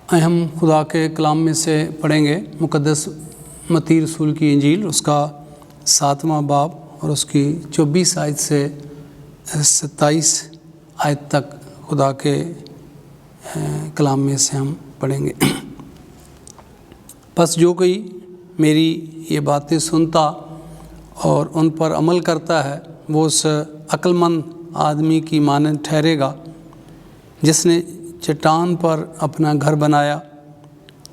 ہم خدا کے کلام میں سے پڑھیں گے مقدس متی رسول کی انجیل، اس کا 7واں باب اور اس کی 24 آیت سے 27 آیت تک خدا کے کلام میں سے ہم پڑھیں گے۔ پس جو کوئی میری یہ باتیں سنتا اور ان پر عمل کرتا ہے وہ اس عقل مند آدمی کی مانند ٹھہرے گا جس نے چٹان پر اپنا گھر بنایا،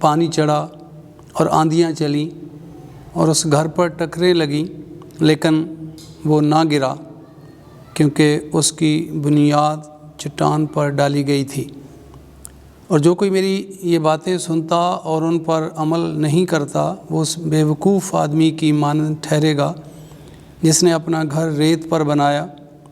پانی چڑھا اور آندھیاں چلیں اور اس گھر پر ٹکریں لگیں، لیکن وہ نہ گرا کیونکہ اس کی بنیاد چٹان پر ڈالی گئی تھی۔ اور جو کوئی میری یہ باتیں سنتا اور ان پر عمل نہیں کرتا وہ اس بے وقوف آدمی کی مانند ٹھہرے گا جس نے اپنا گھر ریت پر بنایا،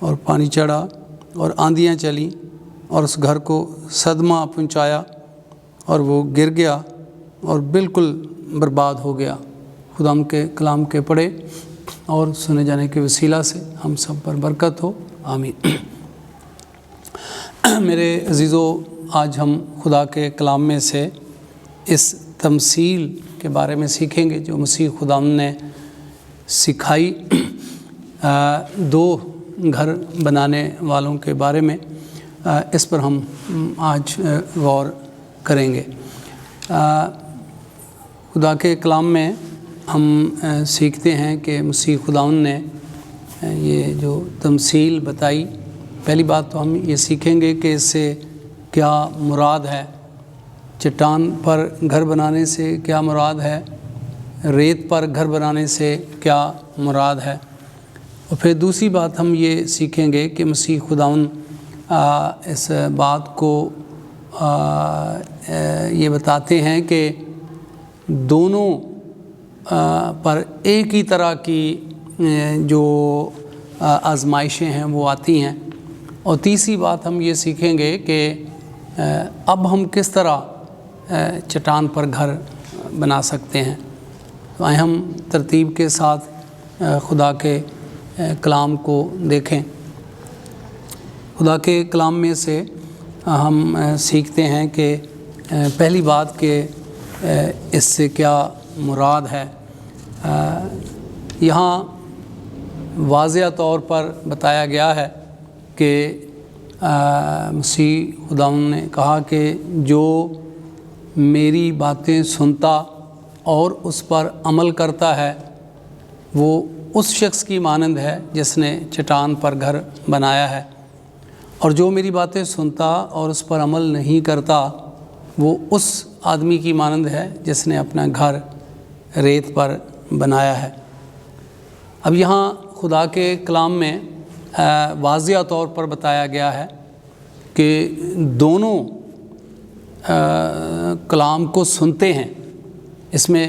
اور پانی چڑھا اور آندھیاں چلیں اور اس گھر کو صدمہ پہنچایا، اور وہ گر گیا اور بالکل برباد ہو گیا۔ خدا ہم کے کلام کے پڑھے اور سنے جانے کے وسیلہ سے ہم سب پر برکت ہو، آمین۔ میرے عزیزو، آج ہم خدا کے کلام میں سے اس تمثیل کے بارے میں سیکھیں گے جو مسیح خدا نے سکھائی، دو گھر بنانے والوں کے بارے میں۔ اس پر ہم آج غور کریں گے۔ خدا کے کلام میں ہم سیکھتے ہیں کہ مسیح خداوند نے یہ جو تمثیل بتائی، پہلی بات تو ہم یہ سیکھیں گے کہ اس سے کیا مراد ہے، چٹان پر گھر بنانے سے کیا مراد ہے، ریت پر گھر بنانے سے کیا مراد ہے، اور پھر دوسری بات ہم یہ سیکھیں گے کہ مسیح خداوند اس بات کو یہ بتاتے ہیں کہ دونوں پر ایک ہی طرح کی جو آزمائشیں ہیں وہ آتی ہیں، اور تیسری بات ہم یہ سیکھیں گے کہ اب ہم کس طرح چٹان پر گھر بنا سکتے ہیں۔ تو آئیں ہم ترتیب کے ساتھ خدا کے کلام کو دیکھیں۔ خدا کے کلام میں سے ہم سیکھتے ہیں کہ پہلی بات کہ اس سے کیا مراد ہے۔ یہاں واضح طور پر بتایا گیا ہے کہ مسیح خداوند نے کہا کہ جو میری باتیں سنتا اور اس پر عمل کرتا ہے وہ اس شخص کی مانند ہے جس نے چٹان پر گھر بنایا ہے، اور جو میری باتیں سنتا اور اس پر عمل نہیں کرتا وہ اس آدمی کی مانند ہے جس نے اپنا گھر ریت پر بنایا ہے۔ اب یہاں خدا کے کلام میں واضح طور پر بتایا گیا ہے کہ دونوں کلام کو سنتے ہیں، اس میں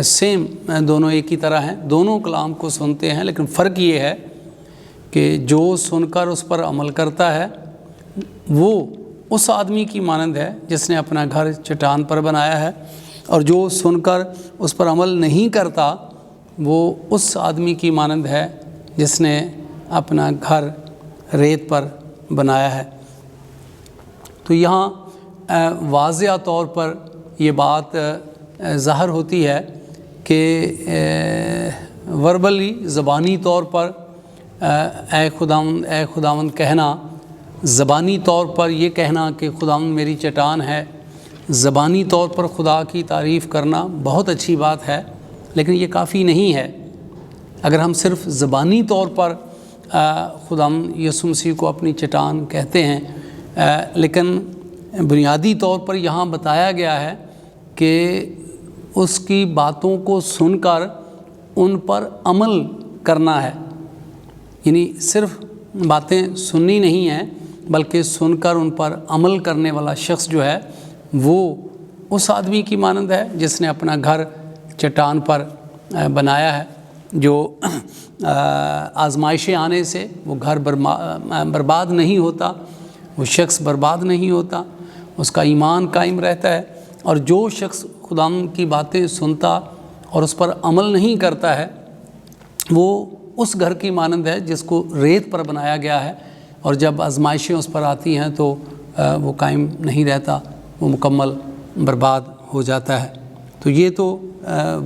سیم دونوں ایک ہی طرح ہیں، دونوں کلام کو سنتے ہیں، لیکن فرق یہ ہے کہ جو سن کر اس پر عمل کرتا ہے وہ اس آدمی کی مانند ہے جس نے اپنا گھر چٹان پر بنایا ہے، اور جو سن کر اس پر عمل نہیں کرتا وہ اس آدمی کی مانند ہے جس نے اپنا گھر ریت پر بنایا ہے۔ تو یہاں واضح طور پر یہ بات ظاہر ہوتی ہے کہ وربلی زبانی طور پر اے خداوند کہنا، زبانی طور پر یہ کہنا کہ خداوند میری چٹان ہے، زبانی طور پر خدا کی تعریف کرنا بہت اچھی بات ہے، لیکن یہ کافی نہیں ہے۔ اگر ہم صرف زبانی طور پر خداوند یسوع مسیح کو اپنی چٹان کہتے ہیں، لیکن بنیادی طور پر یہاں بتایا گیا ہے کہ اس کی باتوں کو سن کر ان پر عمل کرنا ہے، یعنی صرف باتیں سننی نہیں ہیں بلکہ سن کر ان پر عمل کرنے والا شخص جو ہے وہ اس آدمی کی مانند ہے جس نے اپنا گھر چٹان پر بنایا ہے۔ جو آزمائشیں آنے سے وہ گھر برباد نہیں ہوتا، وہ شخص برباد نہیں ہوتا، اس کا ایمان قائم رہتا ہے، اور جو شخص خدا کی باتیں سنتا اور اس پر عمل نہیں کرتا ہے وہ اس گھر کی مانند ہے جس کو ریت پر بنایا گیا ہے، اور جب آزمائشیں اس پر آتی ہیں تو وہ قائم نہیں رہتا، وہ مکمل برباد ہو جاتا ہے۔ تو یہ تو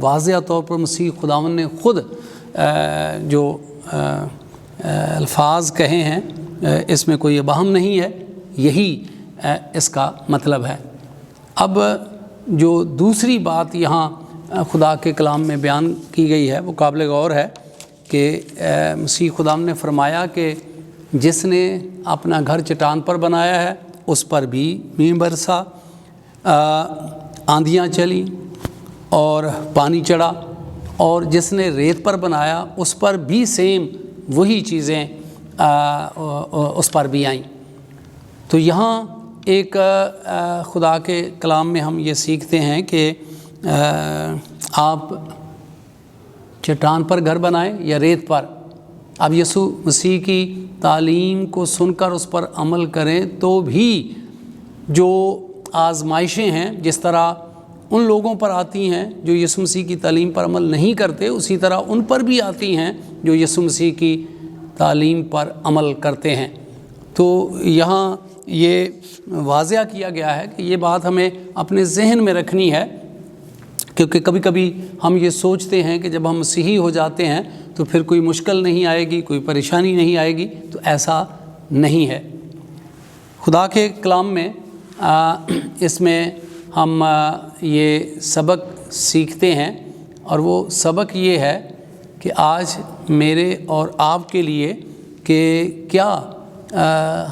واضح طور پر مسیح خداوند نے خود جو الفاظ کہے ہیں اس میں کوئی ابہام نہیں ہے، یہی اس کا مطلب ہے۔ اب جو دوسری بات یہاں خدا کے کلام میں بیان کی گئی ہے وہ قابل غور ہے کہ مسیح خداوند نے فرمایا کہ جس نے اپنا گھر چٹان پر بنایا ہے اس پر بھی مینہ برسا، آندھیاں چلی اور پانی چڑھا، اور جس نے ریت پر بنایا اس پر بھی سیم وہی چیزیں اس پر بھی آئیں۔ تو یہاں ایک خدا کے کلام میں ہم یہ سیکھتے ہیں کہ آپ چٹان پر گھر بنائیں یا ریت پر، اب یسوع مسیح کی تعلیم کو سن کر اس پر عمل کریں تو بھی جو آزمائشیں ہیں جس طرح ان لوگوں پر آتی ہیں جو یسوع مسیح کی تعلیم پر عمل نہیں کرتے، اسی طرح ان پر بھی آتی ہیں جو یسوع مسیح کی تعلیم پر عمل کرتے ہیں۔ تو یہاں یہ واضح کیا گیا ہے کہ یہ بات ہمیں اپنے ذہن میں رکھنی ہے، کیونکہ کبھی کبھی ہم یہ سوچتے ہیں کہ جب ہم مسیحی ہو جاتے ہیں تو پھر کوئی مشکل نہیں آئے گی، کوئی پریشانی نہیں آئے گی، تو ایسا نہیں ہے۔ خدا کے کلام میں اس میں ہم یہ سبق سیکھتے ہیں، اور وہ سبق یہ ہے کہ آج میرے اور آپ کے لیے کہ کیا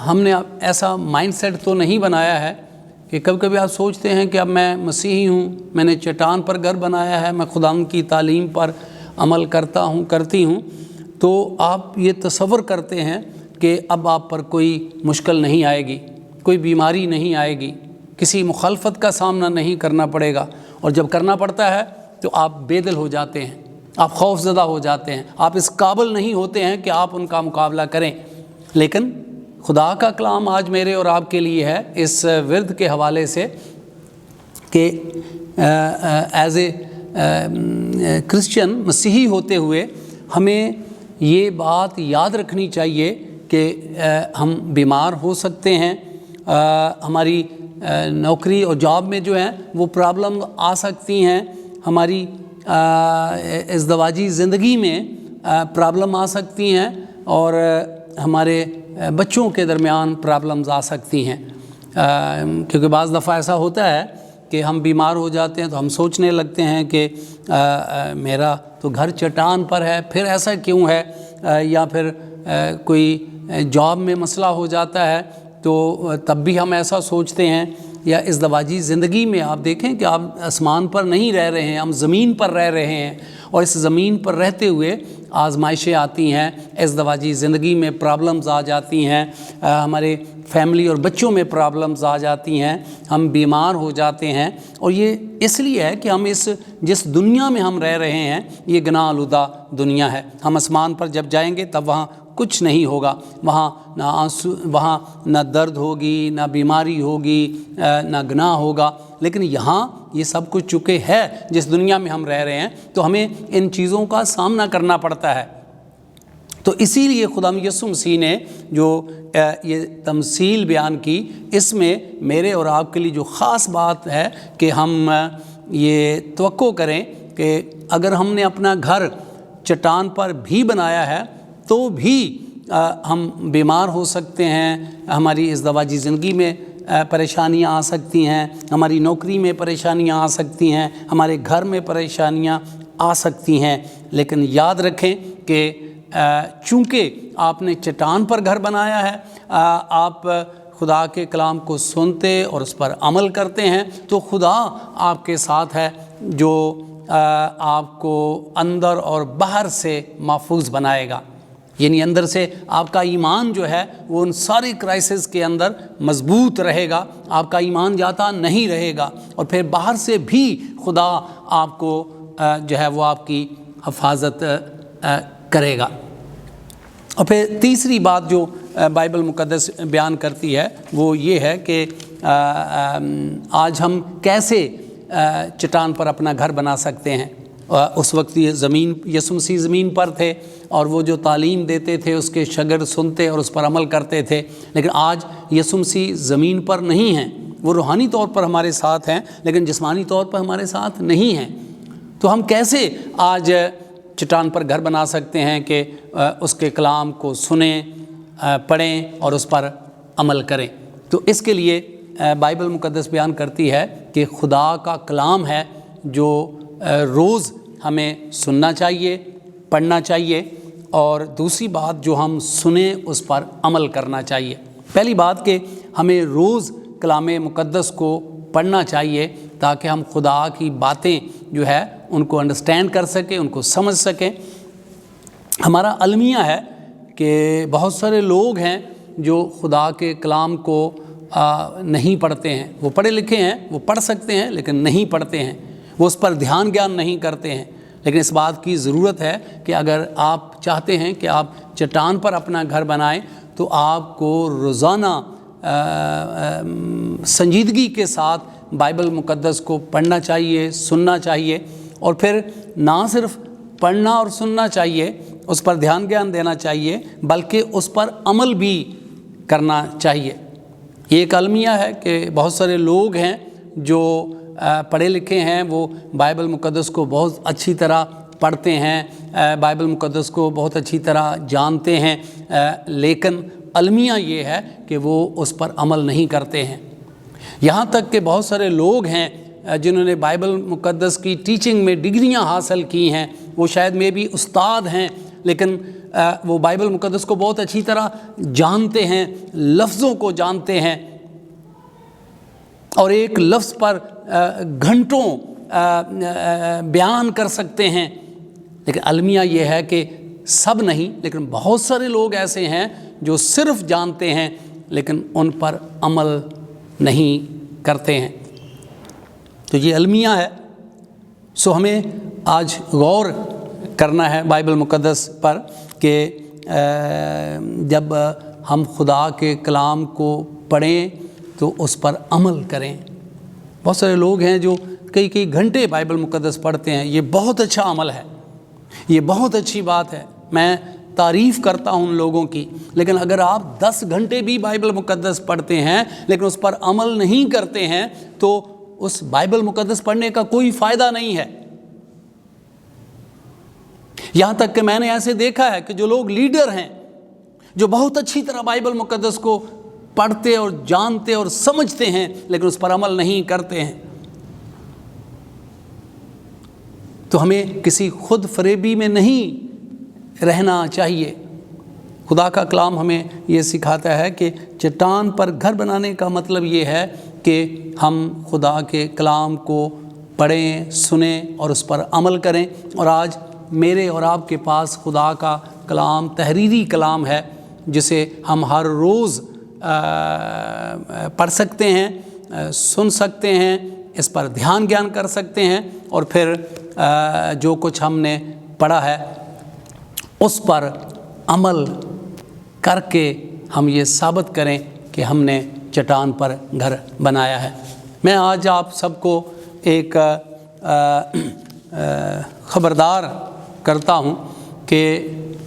ہم نے ایسا مائنڈ سیٹ تو نہیں بنایا ہے کہ کبھی کبھی آپ سوچتے ہیں کہ اب میں مسیحی ہوں، میں نے چٹان پر گھر بنایا ہے، میں خداوند کی تعلیم پر عمل کرتی ہوں، تو آپ یہ تصور کرتے ہیں کہ اب آپ پر کوئی مشکل نہیں آئے گی، کوئی بیماری نہیں آئے گی، کسی مخالفت کا سامنا نہیں کرنا پڑے گا، اور جب کرنا پڑتا ہے تو آپ بے دل ہو جاتے ہیں، آپ خوف زدہ ہو جاتے ہیں، آپ اس قابل نہیں ہوتے ہیں کہ آپ ان کا مقابلہ کریں۔ لیکن خدا کا کلام آج میرے اور آپ کے لیے ہے اس ورد کے حوالے سے کہ ایز اے کرسچن مسیحی ہوتے ہوئے ہمیں یہ بات یاد رکھنی چاہیے کہ ہم بیمار ہو سکتے ہیں، ہماری نوکری اور جاب میں جو ہیں وہ پرابلم آ سکتی ہیں، ہماری ازدواجی زندگی میں پرابلم آ سکتی ہیں، اور ہمارے بچوں کے درمیان پرابلمز آ سکتی ہیں، کیونکہ بعض دفعہ ایسا ہوتا ہے کہ ہم بیمار ہو جاتے ہیں تو ہم سوچنے لگتے ہیں کہ میرا تو گھر چٹان پر ہے، پھر ایسا کیوں ہے، یا پھر کوئی جاب میں مسئلہ ہو جاتا ہے تو تب بھی ہم ایسا سوچتے ہیں، یا ازدواجی زندگی میں آپ دیکھیں کہ آپ آسمان پر نہیں رہ رہے ہیں، ہم زمین پر رہ رہے ہیں، اور اس زمین پر رہتے ہوئے آزمائشیں آتی ہیں، ازدواجی زندگی میں پرابلمز آ جاتی ہیں، ہمارے فیملی اور بچوں میں پرابلمز آ جاتی ہیں، ہم بیمار ہو جاتے ہیں، اور یہ اس لیے ہے کہ ہم جس دنیا میں ہم رہ رہے ہیں یہ گناہ آلودہ دنیا ہے۔ ہم آسمان پر جب جائیں گے تب وہاں کچھ نہیں ہوگا، وہاں نہ آنسو، وہاں نہ درد ہوگی، نہ بیماری ہوگی، نہ گناہ ہوگا، لیکن یہاں یہ سب کچھ چکے ہے جس دنیا میں ہم رہ رہے ہیں، تو ہمیں ان چیزوں کا سامنا کرنا پڑتا ہے۔ تو اسی لیے خدا یسوع مسیح نے جو یہ تمثیل بیان کی، اس میں میرے اور آپ کے لیے جو خاص بات ہے کہ ہم یہ توقع کریں کہ اگر ہم نے اپنا گھر چٹان پر بھی بنایا ہے تو بھی ہم بیمار ہو سکتے ہیں، ہماری ازدواجی زندگی میں پریشانیاں آ سکتی ہیں، ہماری نوکری میں پریشانیاں آ سکتی ہیں، ہمارے گھر میں پریشانیاں آ سکتی ہیں، لیکن یاد رکھیں کہ چونکہ آپ نے چٹان پر گھر بنایا ہے، آپ خدا کے کلام کو سنتے اور اس پر عمل کرتے ہیں، تو خدا آپ کے ساتھ ہے جو آپ کو اندر اور باہر سے محفوظ بنائے گا۔ یعنی اندر سے آپ کا ایمان جو ہے وہ ان ساری کرائسس کے اندر مضبوط رہے گا، آپ کا ایمان جاتا نہیں رہے گا، اور پھر باہر سے بھی خدا آپ کو جو ہے وہ آپ کی حفاظت کرے گا۔ اور پھر تیسری بات جو بائبل مقدس بیان کرتی ہے وہ یہ ہے کہ آج ہم کیسے چٹان پر اپنا گھر بنا سکتے ہیں۔ اس وقت یہ یسوع مسیح زمین پر تھے اور وہ جو تعلیم دیتے تھے اس کے شاگرد سنتے اور اس پر عمل کرتے تھے، لیکن آج یسوع مسیح زمین پر نہیں ہیں، وہ روحانی طور پر ہمارے ساتھ ہیں لیکن جسمانی طور پر ہمارے ساتھ نہیں ہیں۔ تو ہم کیسے آج چٹان پر گھر بنا سکتے ہیں کہ اس کے کلام کو سنیں، پڑھیں اور اس پر عمل کریں؟ تو اس کے لیے بائبل مقدس بیان کرتی ہے کہ خدا کا کلام ہے جو روز ہمیں سننا چاہیے، پڑھنا چاہیے، اور دوسری بات جو ہم سنیں اس پر عمل کرنا چاہیے۔ پہلی بات کہ ہمیں روز کلام مقدس کو پڑھنا چاہیے تاکہ ہم خدا کی باتیں جو ہے ان کو انڈرسٹینڈ کر سکیں، ان کو سمجھ سکیں۔ ہمارا المیہ ہے کہ بہت سارے لوگ ہیں جو خدا کے کلام کو نہیں پڑھتے ہیں، وہ پڑھے لکھے ہیں، وہ پڑھ سکتے ہیں لیکن نہیں پڑھتے ہیں، وہ اس پر دھیان گیان نہیں کرتے ہیں۔ لیکن اس بات کی ضرورت ہے کہ اگر آپ چاہتے ہیں کہ آپ چٹان پر اپنا گھر بنائیں تو آپ کو روزانہ سنجیدگی کے ساتھ بائبل مقدس کو پڑھنا چاہیے، سننا چاہیے، اور پھر نہ صرف پڑھنا اور سننا چاہیے، اس پر دھیان گیان دینا چاہیے، بلکہ اس پر عمل بھی کرنا چاہیے۔ یہ ایک المیہ ہے کہ بہت سارے لوگ ہیں جو پڑھے لکھے ہیں، وہ بائبل مقدس کو بہت اچھی طرح پڑھتے ہیں، بائبل مقدس کو بہت اچھی طرح جانتے ہیں، لیکن المیہ یہ ہے کہ وہ اس پر عمل نہیں کرتے ہیں۔ یہاں تک کہ بہت سارے لوگ ہیں جنہوں نے بائبل مقدس کی ٹیچنگ میں ڈگریاں حاصل کی ہیں، وہ شاید میں بھی استاد ہیں، لیکن وہ بائبل مقدس کو بہت اچھی طرح جانتے ہیں، لفظوں کو جانتے ہیں، اور ایک لفظ پر گھنٹوں بیان کر سکتے ہیں۔ لیکن المیہ یہ ہے کہ سب نہیں، لیکن بہت سارے لوگ ایسے ہیں جو صرف جانتے ہیں لیکن ان پر عمل نہیں کرتے ہیں۔ تو یہ المیہ ہے۔ سو ہمیں آج غور کرنا ہے بائبل مقدس پر کہ جب ہم خدا کے کلام کو پڑھیں تو اس پر عمل کریں۔ بہت سارے لوگ ہیں جو کئی گھنٹے بائبل مقدس پڑھتے ہیں، یہ بہت اچھا عمل ہے، یہ بہت اچھی بات ہے، میں تعریف کرتا ہوں ان لوگوں کی۔ لیکن اگر آپ 10 گھنٹے بھی بائبل مقدس پڑھتے ہیں لیکن اس پر عمل نہیں کرتے ہیں تو اس بائبل مقدس پڑھنے کا کوئی فائدہ نہیں ہے۔ یہاں تک کہ میں نے ایسے دیکھا ہے کہ جو لوگ لیڈر ہیں، جو بہت اچھی طرح بائبل مقدس کو پڑھتے اور جانتے اور سمجھتے ہیں لیکن اس پر عمل نہیں کرتے ہیں۔ تو ہمیں کسی خود فریبی میں نہیں رہنا چاہیے۔ خدا کا کلام ہمیں یہ سکھاتا ہے کہ چٹان پر گھر بنانے کا مطلب یہ ہے کہ ہم خدا کے کلام کو پڑھیں، سنیں اور اس پر عمل کریں۔ اور آج میرے اور آپ کے پاس خدا کا کلام تحریری کلام ہے جسے ہم ہر روز پڑھ سکتے ہیں، سن سکتے ہیں، اس پر دھیان گیان کر سکتے ہیں، اور پھر جو کچھ ہم نے پڑھا ہے اس پر عمل کر کے ہم یہ ثابت کریں کہ ہم نے چٹان پر گھر بنایا ہے۔ میں آج آپ سب کو ایک خبردار کرتا ہوں کہ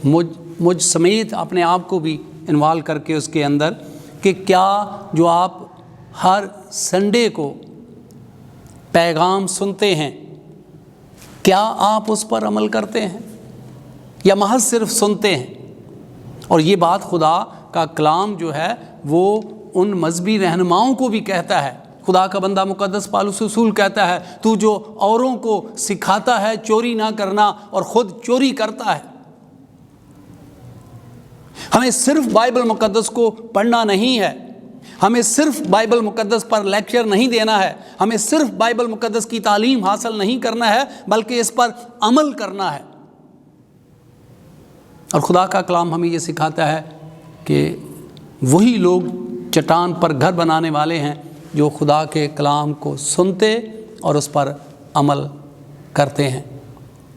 مجھ سمیت اپنے آپ کو بھی انوالو کر کے اس کے اندر کہ کیا جو آپ ہر سنڈے کو پیغام سنتے ہیں، کیا آپ اس پر عمل کرتے ہیں یا محض صرف سنتے ہیں؟ اور یہ بات خدا کا کلام جو ہے وہ ان مذہبی رہنماؤں کو بھی کہتا ہے۔ خدا کا بندہ مقدس پالوس رسول کہتا ہے، تو جو اوروں کو سکھاتا ہے چوری نہ کرنا اور خود چوری کرتا ہے۔ ہمیں صرف بائبل مقدس کو پڑھنا نہیں ہے، ہمیں صرف بائبل مقدس پر لیکچر نہیں دینا ہے، ہمیں صرف بائبل مقدس کی تعلیم حاصل نہیں کرنا ہے، بلکہ اس پر عمل کرنا ہے۔ اور خدا کا کلام ہمیں یہ سکھاتا ہے کہ وہی لوگ چٹان پر گھر بنانے والے ہیں جو خدا کے کلام کو سنتے اور اس پر عمل کرتے ہیں۔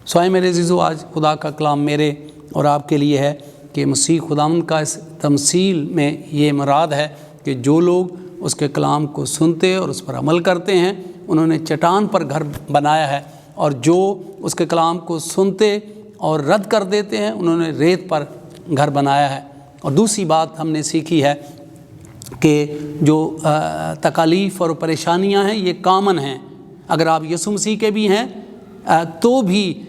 سوائے میرے عزیزو، آج خدا کا کلام میرے اور آپ کے لیے ہے کہ مسیح خداوند کا اس تمثیل میں یہ مراد ہے کہ جو لوگ اس کے کلام کو سنتے اور اس پر عمل کرتے ہیں انہوں نے چٹان پر گھر بنایا ہے، اور جو اس کے کلام کو سنتے اور رد کر دیتے ہیں انہوں نے ریت پر گھر بنایا ہے۔ اور دوسری بات ہم نے سیکھی ہے کہ جو تکالیف اور پریشانیاں ہیں یہ کامن ہیں، اگر آپ یسوع مسیح کے بھی ہیں تو بھی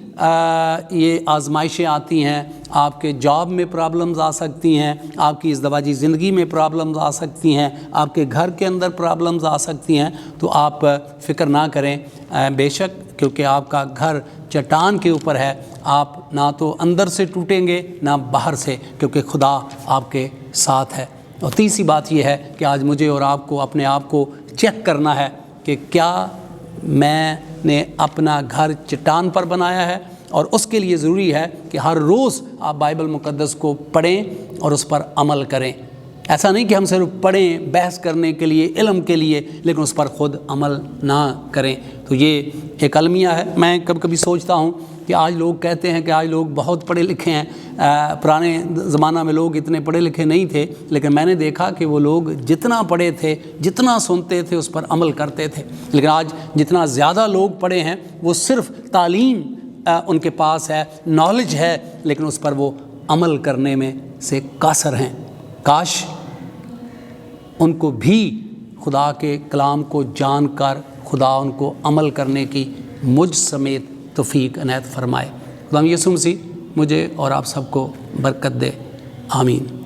یہ آزمائشیں آتی ہیں، آپ کے جاب میں پرابلمز آ سکتی ہیں، آپ کی ازدواجی زندگی میں پرابلمز آ سکتی ہیں، آپ کے گھر کے اندر پرابلمز آ سکتی ہیں، تو آپ فکر نہ کریں، بے شک کیونکہ آپ کا گھر چٹان کے اوپر ہے، آپ نہ تو اندر سے ٹوٹیں گے نہ باہر سے، کیونکہ خدا آپ کے ساتھ ہے۔ اور تیسری بات یہ ہے کہ آج مجھے اور آپ کو اپنے آپ کو چیک کرنا ہے کہ کیا میں نے اپنا گھر چٹان پر بنایا ہے، اور اس کے لیے ضروری ہے کہ ہر روز آپ بائبل مقدس کو پڑھیں اور اس پر عمل کریں۔ ایسا نہیں کہ ہم صرف پڑھیں بحث کرنے کے لیے، علم کے لیے، لیکن اس پر خود عمل نہ کریں۔ تو یہ ایک المیہ ہے۔ میں کبھی کبھی سوچتا ہوں کہ آج لوگ کہتے ہیں کہ آج لوگ بہت پڑھے لکھے ہیں، پرانے زمانہ میں لوگ اتنے پڑھے لکھے نہیں تھے، لیکن میں نے دیکھا کہ وہ لوگ جتنا پڑھے تھے، جتنا سنتے تھے، اس پر عمل کرتے تھے۔ لیکن آج جتنا زیادہ لوگ پڑھے ہیں وہ صرف تعلیم ان کے پاس ہے، نالج ہے، لیکن اس پر وہ عمل کرنے میں سے قاصر ہیں۔ کاش ان کو بھی خدا کے کلام کو جان کر خدا ان کو عمل کرنے کی مجھ سمیت توفیق عنایت فرمائے۔ خدا یسوع مسیح مجھے اور آپ سب کو برکت دے، آمین۔